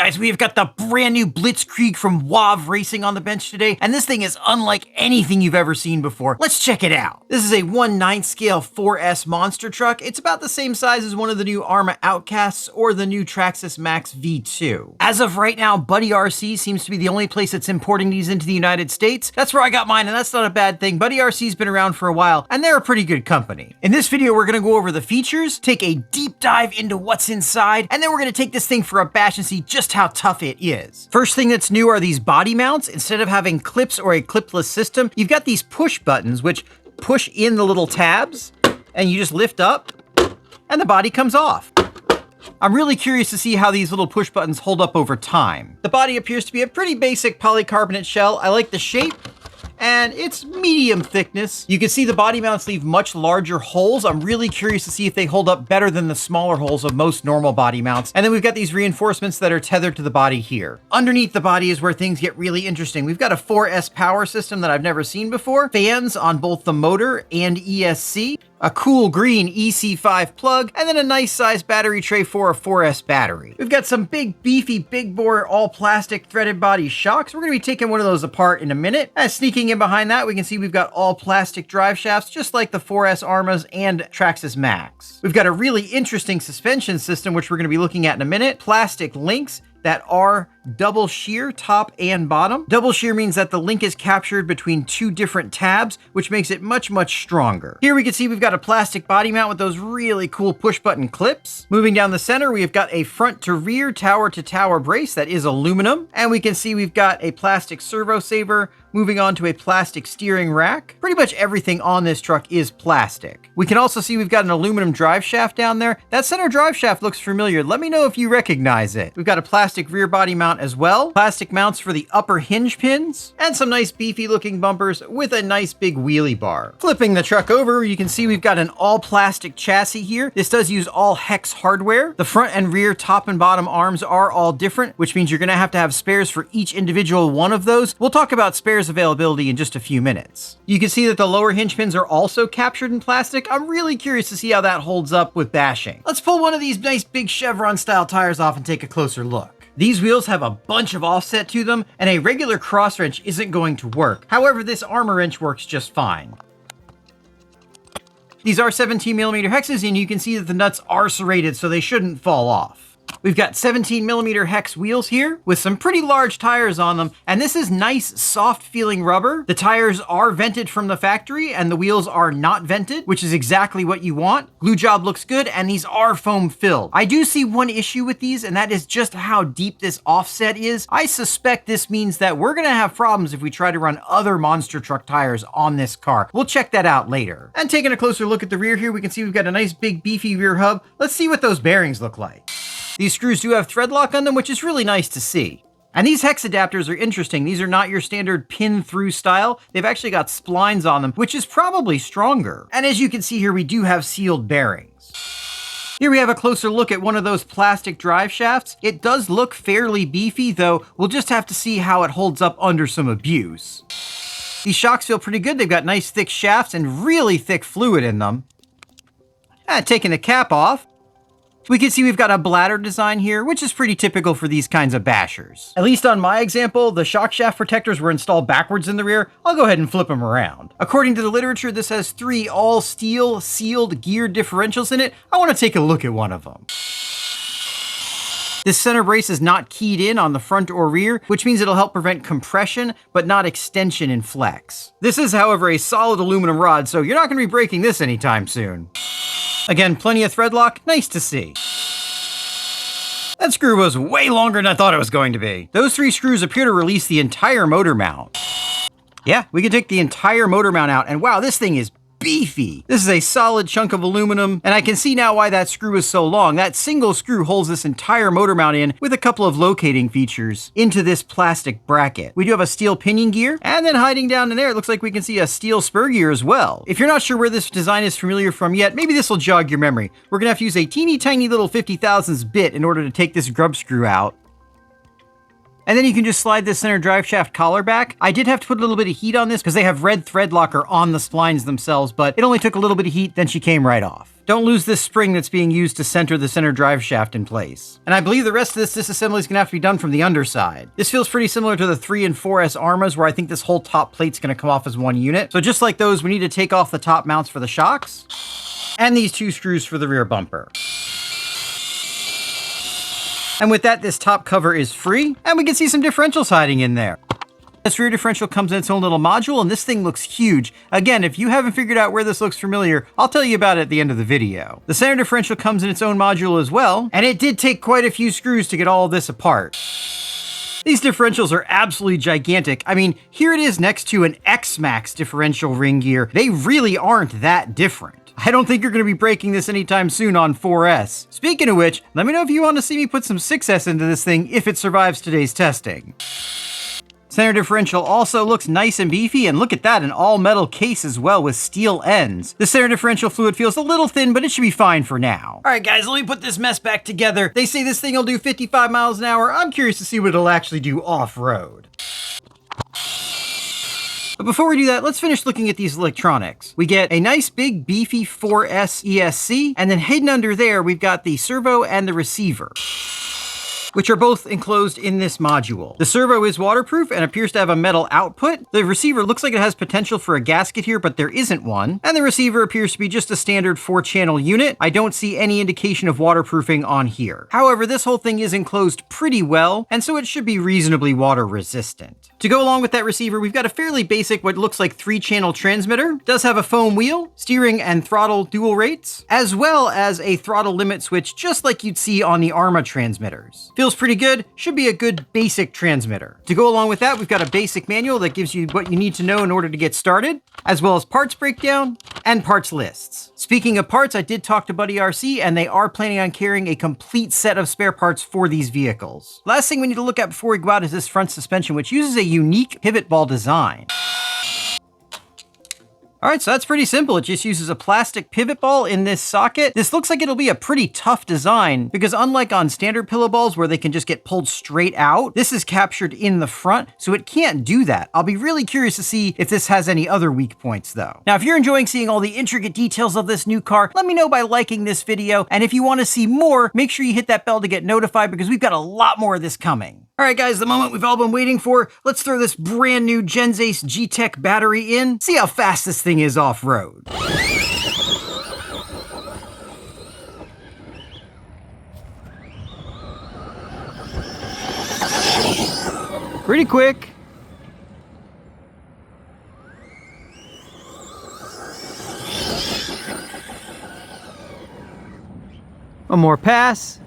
guys, we've got the brand new Blitzkrieg from WOV Racing on the bench today, and this thing is unlike anything you've ever seen before. Let's check it out. This is a 1/9 scale 4S monster truck. It's about the same size as one of the new Arrma Outcasts or the new Traxxas Maxx V2. As of right now, Buddy RC seems to be the only place that's importing these into the United States. That's where I got mine, and that's not a bad thing. Buddy RC's been around for a while, and they're a pretty good company. In this video, we're gonna go over the features, take a deep dive into what's inside, and then we're gonna take this thing for a bash and see just how tough it is. First thing that's new are these body mounts. Instead of having clips or a clipless system, you've got these push buttons which push in the little tabs and you just lift up and the body comes off. I'm really curious to see how these little push buttons hold up over time. The body appears to be a pretty basic polycarbonate shell. I like the shape, and it's medium thickness. You can see the body mounts leave much larger holes. I'm really curious to see if they hold up better than the smaller holes of most normal body mounts. And then we've got these reinforcements that are tethered to the body here. Underneath the body is where things get really interesting. We've got a 4S power system that I've never seen before, fans on both the motor and ESC, a cool green EC5 plug, and then a nice sized battery tray for a 4S battery. We've got some big, beefy, big bore, all plastic threaded body shocks. We're gonna be taking one of those apart in a minute. Sneaking in behind that, we can see we've got all plastic drive shafts, just like the 4S Arrmas and Traxxas Maxx. We've got a really interesting suspension system, which we're gonna be looking at in a minute. Plastic links that are double shear top and bottom. Double shear means that the link is captured between two different tabs, which makes it much, much stronger. Here we can see we've got a plastic body mount with those really cool push button clips. Moving down the center, we've got a front to rear tower to tower brace that is aluminum. And we can see we've got a plastic servo saver, moving on to a plastic steering rack. Pretty much everything on this truck is plastic. We can also see we've got an aluminum drive shaft down there. That center drive shaft looks familiar. Let me know if you recognize it. We've got a plastic rear body mount as well, plastic mounts for the upper hinge pins, and some nice beefy looking bumpers with a nice big wheelie bar. Flipping the truck over, you can see we've got an all plastic chassis here. This does use all hex hardware. The front and rear top and bottom arms are all different, which means you're gonna have to have spares for each individual one of those. We'll talk about spares availability in just a few minutes. You can see that the lower hinge pins are also captured in plastic. I'm really curious to see how that holds up with bashing. Let's pull one of these nice big Chevron style tires off and take a closer look. These wheels have a bunch of offset to them, and a regular cross wrench isn't going to work. However, this Arrma wrench works just fine. These are 17mm hexes, and you can see that the nuts are serrated, so they shouldn't fall off. We've got 17mm hex wheels here with some pretty large tires on them, and this is nice, soft feeling rubber. The tires are vented from the factory and the wheels are not vented, which is exactly what you want. Glue job looks good, and these are foam filled. I do see one issue with these, and that is just how deep this offset is. I suspect this means that we're gonna have problems if we try to run other monster truck tires on this car. We'll check that out later. And taking a closer look at the rear here, we can see we've got a nice big beefy rear hub. Let's see what those bearings look like. These screws do have thread lock on them, which is really nice to see. And these hex adapters are interesting. These are not your standard pin through style. They've actually got splines on them, which is probably stronger. And as you can see here, we do have sealed bearings. Here we have a closer look at one of those plastic drive shafts. It does look fairly beefy, though we'll just have to see how it holds up under some abuse. These shocks feel pretty good. They've got nice thick shafts and really thick fluid in them. Taking the cap off, we can see we've got a bladder design here, which is pretty typical for these kinds of bashers. At least on my example, the shock shaft protectors were installed backwards in the rear. I'll go ahead and flip them around. According to the literature, this has 3 all steel sealed gear differentials in it. I want to take a look at one of them. This center brace is not keyed in on the front or rear, which means it'll help prevent compression, but not extension and flex. This is, however, a solid aluminum rod, so you're not going to be breaking this anytime soon. Again, plenty of thread lock, nice to see. That screw was way longer than I thought it was going to be. Those 3 screws appear to release the entire motor mount. Yeah, we can take the entire motor mount out, and wow, this thing is beefy. This is a solid chunk of aluminum, and I can see now why that screw is so long. That single screw holds this entire motor mount in with a couple of locating features into this plastic bracket. We do have a steel pinion gear, and then hiding down in there, it looks like we can see a steel spur gear as well. If you're not sure where this design is familiar from yet, maybe this will jog your memory. We're gonna have to use a teeny tiny little 50,000ths bit in order to take this grub screw out. And then you can just slide this center drive shaft collar back. I did have to put a little bit of heat on this because they have red thread locker on the splines themselves, but it only took a little bit of heat, then she came right off. Don't lose this spring that's being used to center the center drive shaft in place. And I believe the rest of this disassembly is going to have to be done from the underside. This feels pretty similar to the 3 and 4S Arrmas, where I think this whole top plate's going to come off as one unit. So just like those, we need to take off the top mounts for the shocks and these 2 screws for the rear bumper. And with that, this top cover is free, and we can see some differentials hiding in there. This rear differential comes in its own little module, and this thing looks huge. Again, if you haven't figured out where this looks familiar, I'll tell you about it at the end of the video. The center differential comes in its own module as well, and it did take quite a few screws to get all of this apart. These differentials are absolutely gigantic. I mean, here it is next to an X-Max differential ring gear. They really aren't that different. I don't think you're going to be breaking this anytime soon on 4S. Speaking of which, let me know if you want to see me put some 6S into this thing if it survives today's testing. Center differential also looks nice and beefy, and look at that, an all-metal case as well with steel ends. The center differential fluid feels a little thin, but it should be fine for now. All right, guys, let me put this mess back together. They say this thing will do 55 miles an hour. I'm curious to see what it'll actually do off-road. But before we do that, let's finish looking at these electronics. We get a nice big beefy 4S ESC, and then hidden under there, we've got the servo and the receiver, which are both enclosed in this module. The servo is waterproof and appears to have a metal output. The receiver looks like it has potential for a gasket here, but there isn't one. And the receiver appears to be just a standard 4-channel unit. I don't see any indication of waterproofing on here. However, this whole thing is enclosed pretty well, and so it should be reasonably water resistant. To go along with that receiver, we've got a fairly basic, what looks like 3-channel transmitter. It does have a foam wheel, steering and throttle dual rates, as well as a throttle limit switch, just like you'd see on the Arrma transmitters. Feels pretty good, should be a good basic transmitter. To go along with that, we've got a basic manual that gives you what you need to know in order to get started, as well as parts breakdown and parts lists. Speaking of parts, I did talk to Buddy RC, and they are planning on carrying a complete set of spare parts for these vehicles. Last thing we need to look at before we go out is this front suspension, which uses a unique pivot ball design. All right, so that's pretty simple. It just uses a plastic pivot ball in this socket. This looks like it'll be a pretty tough design because unlike on standard pillow balls where they can just get pulled straight out, this is captured in the front, so it can't do that. I'll be really curious to see if this has any other weak points though. Now, if you're enjoying seeing all the intricate details of this new car, let me know by liking this video. And if you want to see more, make sure you hit that bell to get notified because we've got a lot more of this coming. All right, guys, the moment we've all been waiting for. Let's throw this brand new Genzace G-Tech battery in. See how fast this thing is off-road. Pretty quick. One more pass.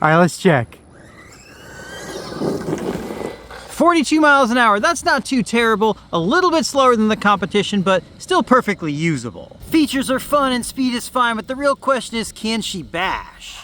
All right, let's check. 42 miles an hour, that's not too terrible. A little bit slower than the competition, but still perfectly usable. Features are fun and speed is fine, but the real question is, can she bash?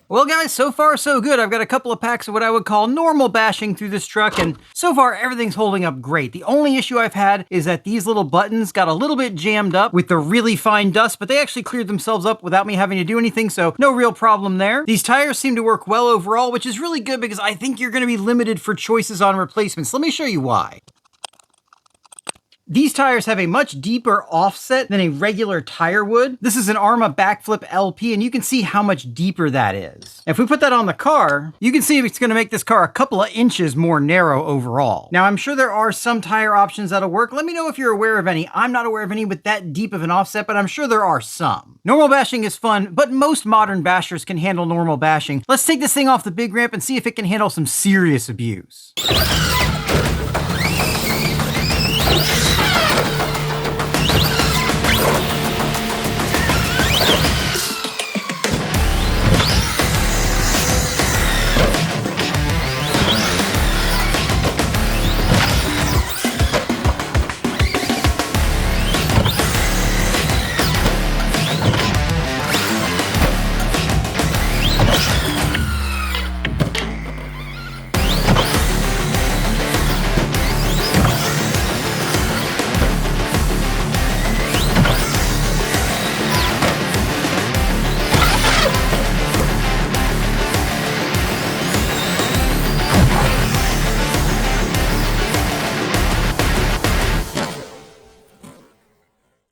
Well guys, so far so good. I've got a couple of packs of what I would call normal bashing through this truck, and so far everything's holding up great. The only issue I've had is that these little buttons got a little bit jammed up with the really fine dust, but they actually cleared themselves up without me having to do anything, so no real problem there. These tires seem to work well overall, which is really good because I think you're going to be limited for choices on replacements. Let me show you why. These tires have a much deeper offset than a regular tire would. This is an Arrma Backflip LP, and you can see how much deeper that is. If we put that on the car, you can see it's going to make this car a couple of inches more narrow overall. Now, I'm sure there are some tire options that'll work. Let me know if you're aware of any. I'm not aware of any with that deep of an offset, but I'm sure there are some. Normal bashing is fun, but most modern bashers can handle normal bashing. Let's take this thing off the big ramp and see if it can handle some serious abuse.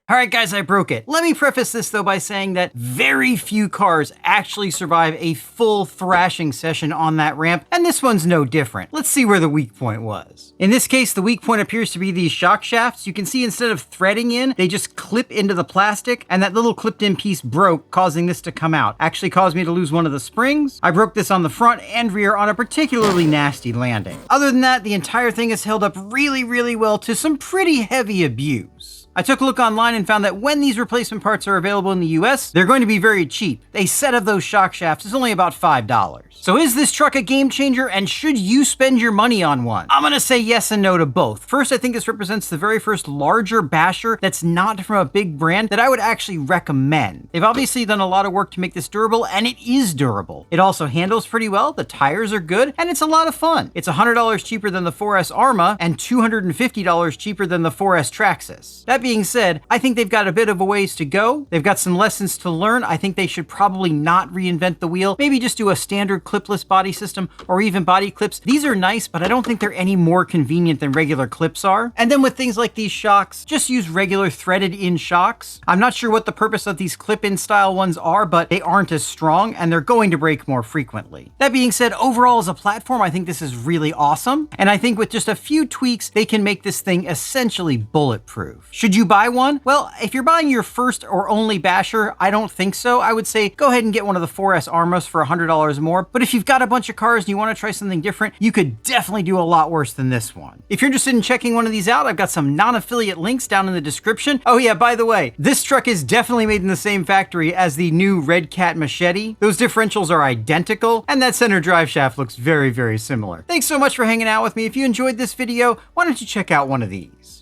All right, guys, I broke it. Let me preface this, though, by saying that very few cars actually survive a full thrashing session on that ramp, and this one's no different. Let's see where the weak point was. In this case, the weak point appears to be these shock shafts. You can see instead of threading in, they just clip into the plastic, and that little clipped-in piece broke, causing this to come out. Actually caused me to lose one of the springs. I broke this on the front and rear on a particularly nasty landing. Other than that, the entire thing has held up really, really well to some pretty heavy abuse. I took a look online and found that when these replacement parts are available in the US, they're going to be very cheap. A set of those shock shafts is only about $5. So is this truck a game changer, and should you spend your money on one? I'm gonna say yes and no to both. First, I think this represents the very first larger basher that's not from a big brand that I would actually recommend. They've obviously done a lot of work to make this durable, and it is durable. It also handles pretty well, the tires are good, and it's a lot of fun. It's $100 cheaper than the 4S Arrma and $250 cheaper than the 4S Traxxas. That being said, I think they've got a bit of a ways to go. They've got some lessons to learn. I think they should probably not reinvent the wheel. Maybe just do a standard clipless body system or even body clips. These are nice, but I don't think they're any more convenient than regular clips are. And then with things like these shocks, just use regular threaded in shocks. I'm not sure what the purpose of these clip-in style ones are, but they aren't as strong and they're going to break more frequently. That being said, overall as a platform, I think this is really awesome. And I think with just a few tweaks, they can make this thing essentially bulletproof. Should you buy one? Well, if you're buying your first or only basher, I don't think so. I would say go ahead and get one of the 4S Arrmas for $100 more. But if you've got a bunch of cars and you want to try something different, you could definitely do a lot worse than this one. If you're interested in checking one of these out, I've got some non-affiliate links down in the description. Oh yeah, by the way, this truck is definitely made in the same factory as the new Red Cat Machete. Those differentials are identical, and that center drive shaft looks very, very similar. Thanks so much for hanging out with me. If you enjoyed this video, why don't you check out one of these?